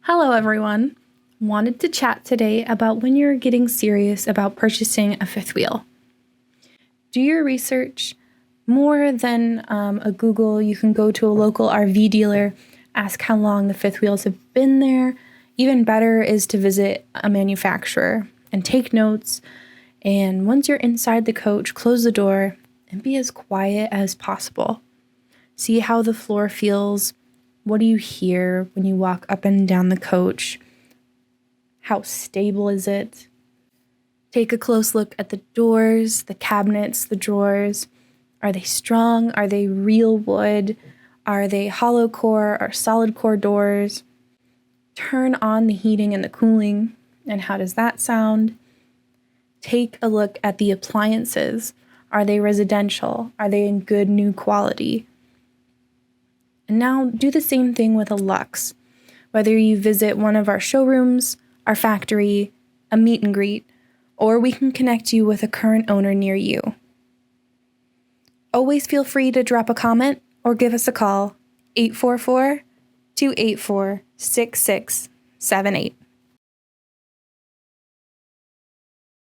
Hello everyone! Wanted to chat today about when you're getting serious about purchasing a fifth wheel. Do your research. More than a Google, you can go to a local RV dealer, ask how long the fifth wheels have been there. Even better is to visit a manufacturer and take notes. And once you're inside the coach, close the door and be as quiet as possible. See how the floor feels. What do you hear when you walk up and down the coach? How stable is it? Take a close look at the doors, the cabinets, the drawers. Are they strong? Are they real wood? Are they hollow core or solid core doors? Turn on the heating and the cooling, and how does that sound? Take a look at the appliances. Are they residential? Are they in good new quality? And now do the same thing with a Luxe. Whether you visit one of our showrooms, our factory, a meet and greet, or we can connect you with a current owner near you. Always feel free to drop a comment or give us a call, 844-284-6678.